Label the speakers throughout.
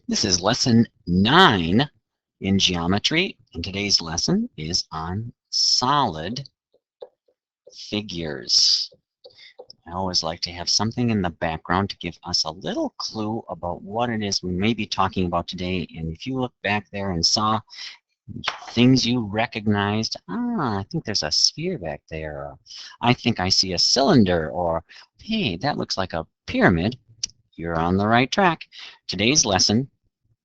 Speaker 1: This is lesson 9 in geometry, and today's lesson is on solid figures. I always like to have something in the background to give us a little clue about what it is we may be talking about today. And if you look back there and saw things you recognized, I think there's a sphere back there. I think I see a cylinder, or hey, that looks like a pyramid. You're on the right track. Today's lesson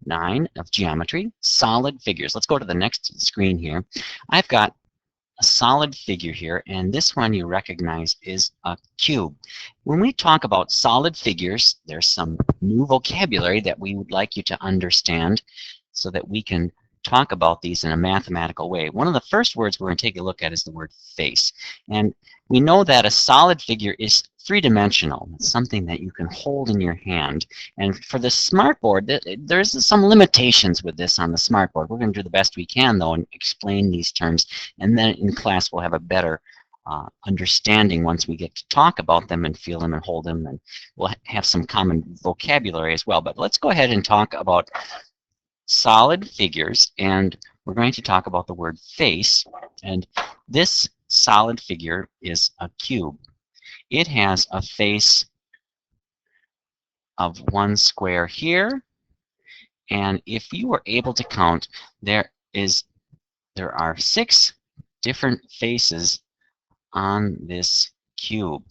Speaker 1: 9 of geometry, solid figures. Let's go to the next screen here. I've got a solid figure here, and this one you recognize is a cube. When we talk about solid figures, there's some new vocabulary that we would like you to understand so that we can talk about these in a mathematical way. One of the first words we're going to take a look at is the word face. And we know that a solid figure is three-dimensional. It's something that you can hold in your hand. And for the smartboard, there's some limitations with this on the smartboard. We're going to do the best we can, though, and explain these terms. And then in class, we'll have a better understanding once we get to talk about them and feel them and hold them. And we'll have some common vocabulary as well. But let's go ahead and talk about solid figures, and we're going to talk about the word face. And this solid figure is a cube. It has a face of 1 square here, and if you were able to count, there are 6 different faces on this cube.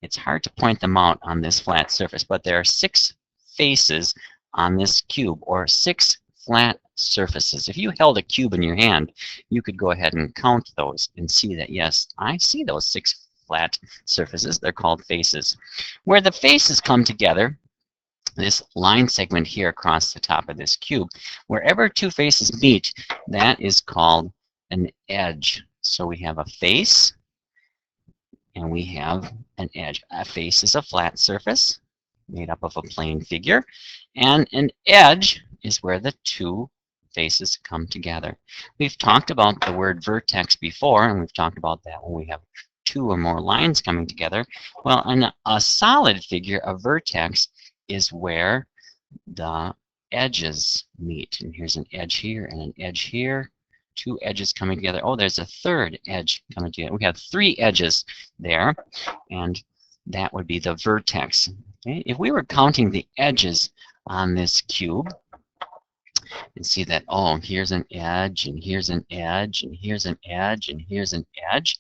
Speaker 1: It's hard to point them out on this flat surface, but there are 6 faces on this cube, or 6 flat surfaces. If you held a cube in your hand, you could go ahead and count those and see that, yes, I see those 6 flat surfaces. They're called faces. Where the faces come together, this line segment here across the top of this cube, wherever 2 faces meet, that is called an edge. So we have a face and we have an edge. A face is a flat surface made up of a plane figure, and an edge is where the 2 faces come together. We've talked about the word vertex before, and we've talked about that when we have 2 or more lines coming together. Well, in a solid figure, a vertex is where the edges meet. And here's an edge here and an edge here. 2 edges coming together. Oh, there's a 3rd edge coming together. We have 3 edges there, and that would be the vertex. Okay? If we were counting the edges on this cube, and see that, oh, here's an edge, and here's an edge, and here's an edge, and here's an edge,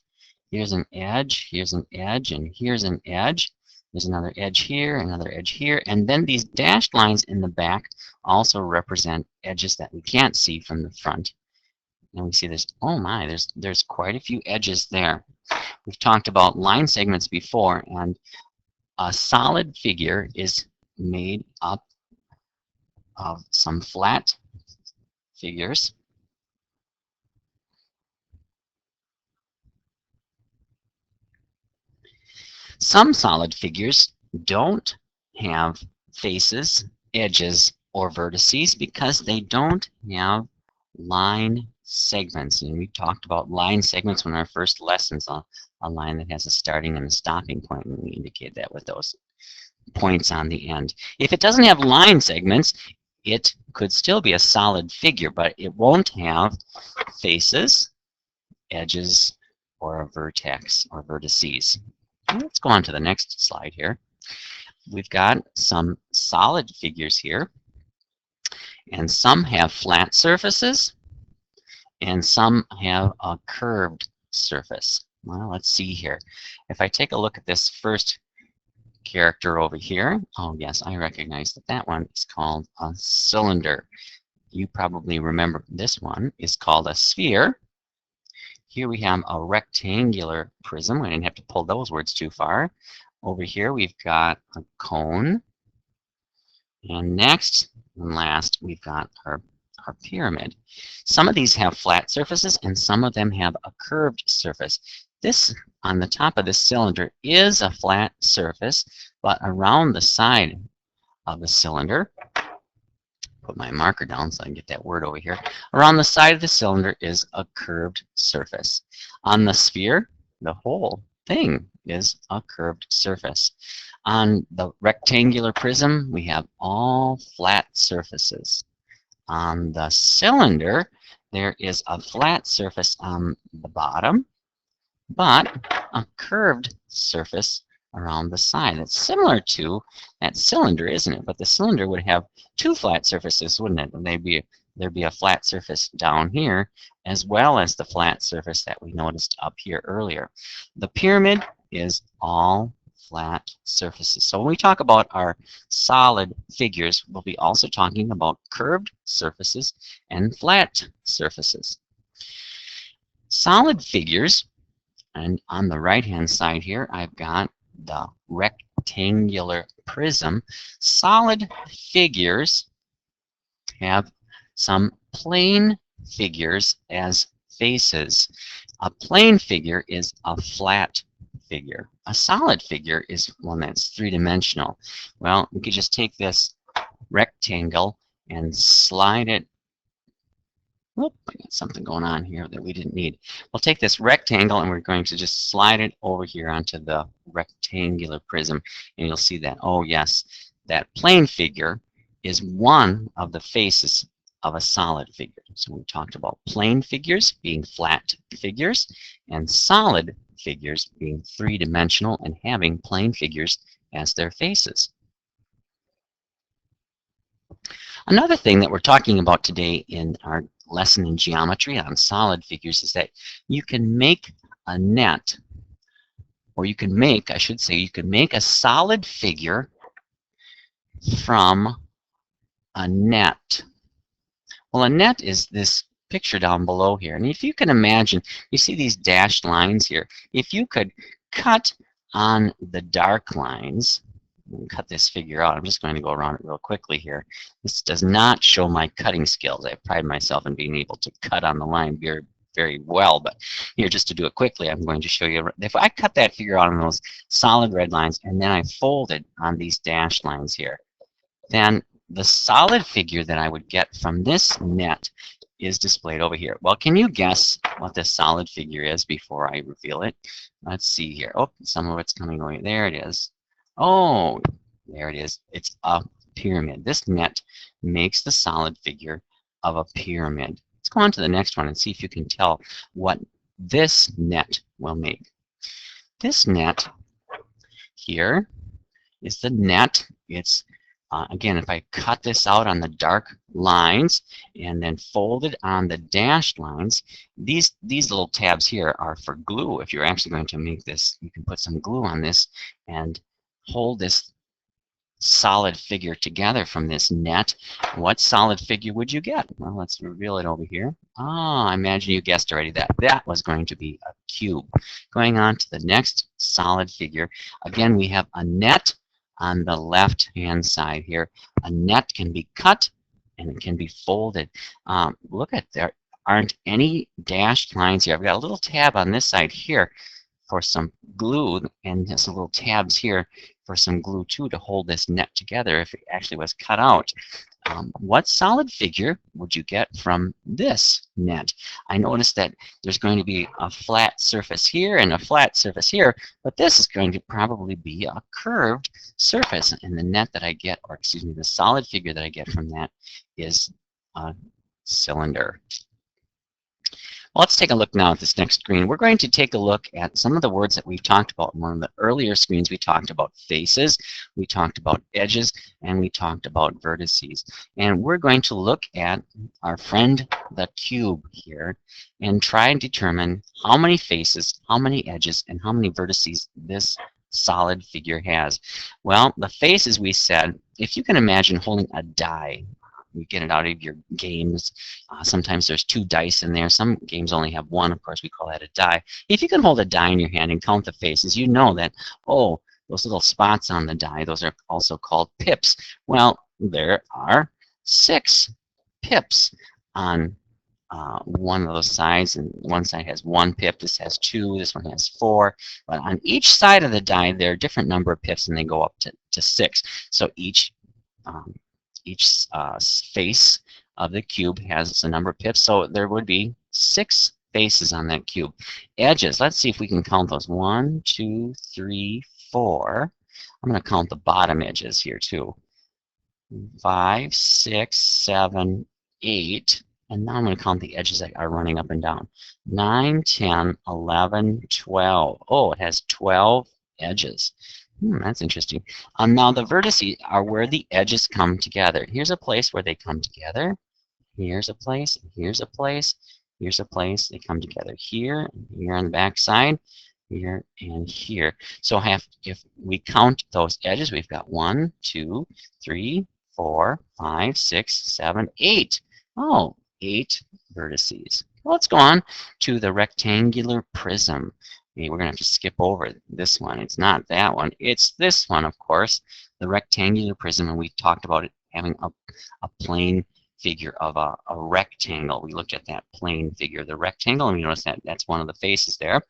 Speaker 1: here's an edge, here's an edge, and here's an edge. There's another edge here, another edge here, and then these dashed lines in the back also represent edges that we can't see from the front. And we see this, oh my, there's quite a few edges there. We've talked about line segments before, and a solid figure is made up of some flat figures Some solid figures don't have faces, edges, or vertices because they don't have line segments. And we talked about line segments in our first lessons, a line that has a starting and a stopping point, and we indicate that with those points on the end. If it doesn't have line segments, it could still be a solid figure, but it won't have faces, edges, or a vertex or vertices. Let's go on to the next slide here. We've got some solid figures here, and some have flat surfaces, and some have a curved surface. Well, let's see here. If I take a look at this first character over here, oh yes, I recognize that that one is called a cylinder. You probably remember this one is called a sphere. Here we have a rectangular prism. I didn't have to pull those words too far. Over here we've got a cone. And next and last we've got our pyramid. Some of these have flat surfaces and some of them have a curved surface. This on the top of this cylinder is a flat surface, but around the side of the cylinder, put my marker down so I can get that word over here. Around the side of the cylinder is a curved surface. On the sphere, the whole thing is a curved surface. On the rectangular prism, we have all flat surfaces. On the cylinder, there is a flat surface on the bottom, but a curved surface around the side. It's similar to that cylinder, isn't it? But the cylinder would have two flat surfaces, wouldn't it? And there'd be a flat surface down here, as well as the flat surface that we noticed up here earlier. The pyramid is all flat surfaces. So when we talk about our solid figures, we'll be also talking about curved surfaces and flat surfaces. Solid figures, and on the right-hand side here, I've got the rectangular prism. Solid figures have some plane figures as faces. A plane figure is a flat figure. A solid figure is one that's three-dimensional. Well, we could just take this rectangle and slide it. Whoop, I got something going on here that we didn't need. We'll take this rectangle and we're going to just slide it over here onto the rectangular prism, and you'll see that, oh yes, that plane figure is one of the faces of a solid figure. So we talked about plane figures being flat figures and solid figures being three-dimensional and having plane figures as their faces. Another thing that we're talking about today in our lesson in geometry on solid figures is that you can make a net, or you can make, I should say, you can make a solid figure from a net. Well, a net is this picture down below here. And if you can imagine, you see these dashed lines here. If you could cut on the dark lines, cut this figure out. I'm just going to go around it real quickly here. This does not show my cutting skills. I pride myself in being able to cut on the line very, very well. But here, just to do it quickly, I'm going to show you. If I cut that figure out on those solid red lines, and then I fold it on these dashed lines here, then the solid figure that I would get from this net is displayed over here. Well, can you guess what the solid figure is before I reveal it? Let's see here. Oh, some of it's coming over. There it is. Oh, there it is. It's a pyramid. This net makes the solid figure of a pyramid. Let's go on to the next one and see if you can tell what this net will make. This net here is the net. It's again, if I cut this out on the dark lines and then fold it on the dashed lines, these little tabs here are for glue. If you're actually going to make this, you can put some glue on this and hold this solid figure together from this net. What solid figure would you get? Well, let's reveal it over here. I imagine you guessed already that that was going to be a cube. Going on to the next solid figure, again, we have a net on the left-hand side here. A net can be cut and it can be folded. Look at, there aren't any dashed lines here. I've got a little tab on this side here for some glue, and there's some little tabs here for some glue too to hold this net together if it actually was cut out. What solid figure would you get from this net? I noticed that there's going to be a flat surface here and a flat surface here, but this is going to probably be a curved surface, and the net that I get, or excuse me, the solid figure that I get from that is a cylinder. Well, let's take a look now at this next screen. We're going to take a look at some of the words that we've talked about. In one of the earlier screens, we talked about faces, we talked about edges, and we talked about vertices. And we're going to look at our friend, the cube here, and try and determine how many faces, how many edges, and how many vertices this solid figure has. Well, the faces, we said, if you can imagine holding a die, you get it out of your games. Sometimes there's 2 dice in there. Some games only have 1. Of course, we call that a die. If you can hold a die in your hand and count the faces, you know that, oh, those little spots on the die, those are also called pips. Well, there are 6 pips on one of those sides, and one side has 1 pip, this has 2, this one has 4. But on each side of the die, there are different number of pips, and they go up to 6. So each face of the cube has a number of pips, so there would be 6 faces on that cube. Edges, let's see if we can count those. 1, 2, 3, 4. I'm going to count the bottom edges here too. 5, 6, 7, 8. And now I'm going to count the edges that are running up and down. 9, 10, 11, 12. Oh, it has 12 edges. That's interesting. Now the vertices are where the edges come together. Here's a place where they come together. Here's a place, here's a place, here's a place. They come together here, here on the back side, here, and here. So if we count those edges, we've got 1, 2, 3, 4, 5, 6, 7, 8. Oh, 8 vertices. Well, let's go on to the rectangular prism. Okay, we're going to have to skip over this one. It's not that one. It's this one, of course, the rectangular prism, and we talked about it having a plane figure of a rectangle. We looked at that plane figure, the rectangle, and we noticed that that's one of the faces there.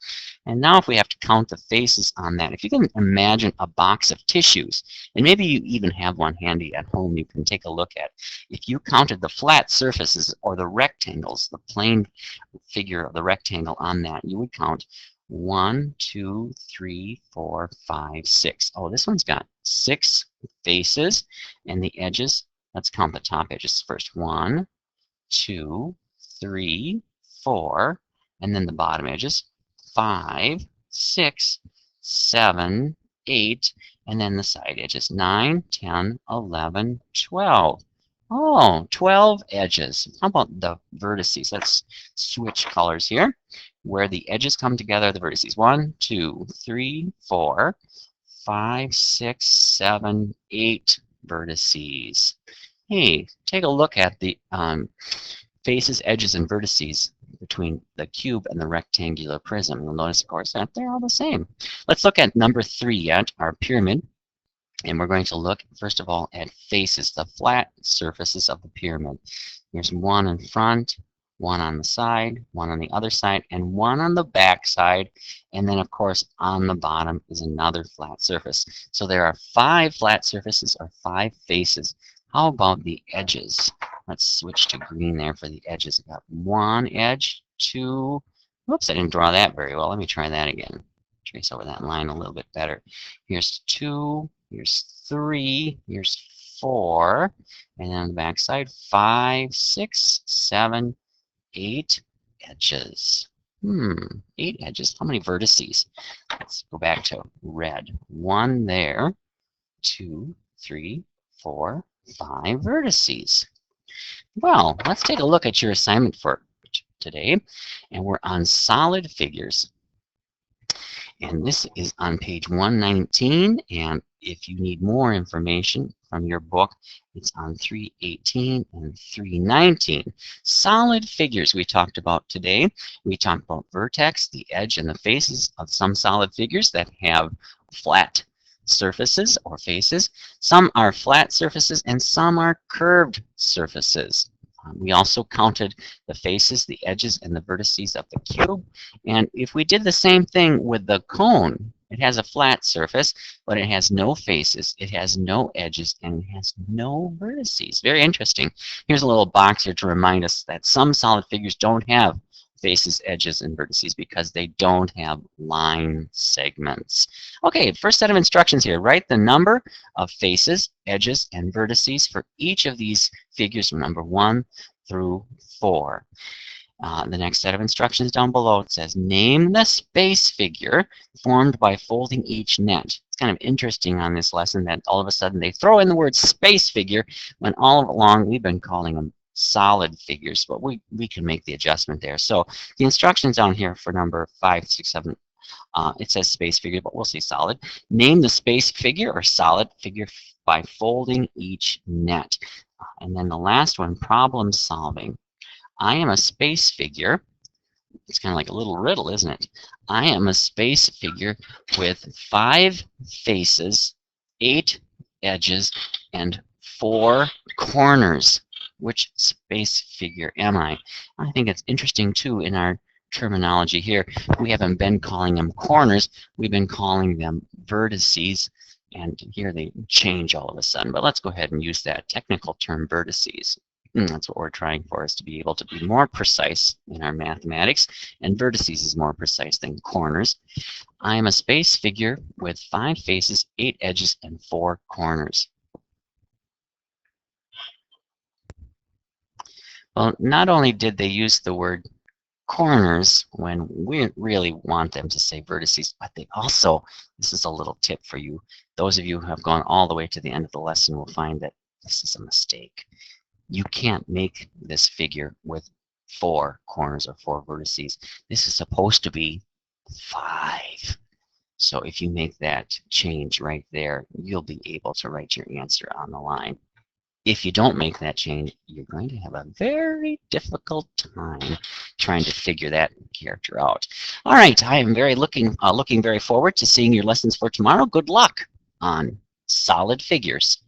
Speaker 1: And now if we have to count the faces on that, if you can imagine a box of tissues, and maybe you even have one handy at home you can take a look at. If you counted the flat surfaces or the rectangles, the plane figure of the rectangle on that, you would count 1, 2, 3, 4, 5, 6. Oh, this one's got 6 faces, and the edges, let's count the top edges first. 1, 2, 3, 4, and then the bottom edges. 5, 6, 7, 8, and then the side edges. 9, 10, 11, 12. Oh, 12 edges. How about the vertices? Let's switch colors here. Where the edges come together, the vertices. 1, 2, 3, 4, 5, 6, 7, 8 vertices. Hey, take a look at the faces, edges, and vertices between the cube and the rectangular prism. You'll notice, of course, that they're all the same. Let's look at number 3 at our pyramid. And we're going to look, first of all, at faces, the flat surfaces of the pyramid. There's one in front, one on the side, one on the other side, and one on the back side. And then, of course, on the bottom is another flat surface. So there are 5 flat surfaces or 5 faces. How about the edges? Let's switch to green there for the edges. I've got 1 edge, 2. Whoops, I didn't draw that very well. Let me try that again. Trace over that line a little bit better. Here's 2. Here's 3, here's 4, and then on the back side, 5, 6, 7, 8 edges. 8 edges. How many vertices? Let's go back to red. 1 there, 2, 3, 4, 5 vertices. Well, let's take a look at your assignment for today, and we're on solid figures. And this is on page 119, and if you need more information from your book, it's on 318 and 319. Solid figures we talked about today. We talked about vertex, the edge, and the faces of some solid figures that have flat surfaces or faces. Some are flat surfaces and some are curved surfaces. We also counted the faces, the edges, and the vertices of the cube. And if we did the same thing with the cone, it has a flat surface, but it has no faces, it has no edges, and it has no vertices. Very interesting. Here's a little box here to remind us that some solid figures don't have faces, edges, and vertices because they don't have line segments. Okay, first set of instructions here. Write the number of faces, edges, and vertices for each of these figures from number 1 through 4. The next set of instructions down below, it says name the space figure formed by folding each net. It's kind of interesting on this lesson that all of a sudden they throw in the word space figure when all along we've been calling them solid figures, but we can make the adjustment there. So the instructions down here for number 5, 6, 7, it says space figure, but we'll say solid. Name the space figure or solid figure by folding each net. And then the last one, problem solving. I am a space figure. It's kind of like a little riddle, isn't it? I am a space figure with 5 faces, 8 edges, and 4 corners. Which space figure am I? I think it's interesting, too, in our terminology here. We haven't been calling them corners. We've been calling them vertices. And here they change all of a sudden. But let's go ahead and use that technical term, vertices. That's what we're trying for, is to be able to be more precise in our mathematics, and vertices is more precise than corners. I am a space figure with 5 faces, 8 edges, and 4 corners. Well, not only did they use the word corners when we really want them to say vertices, but they also, this is a little tip for you, those of you who have gone all the way to the end of the lesson will find that this is a mistake. You can't make this figure with 4 corners or 4 vertices. This is supposed to be 5. So if you make that change right there, you'll be able to write your answer on the line. If you don't make that change, you're going to have a very difficult time trying to figure that character out. All right, I am looking very forward to seeing your lessons for tomorrow. Good luck on solid figures.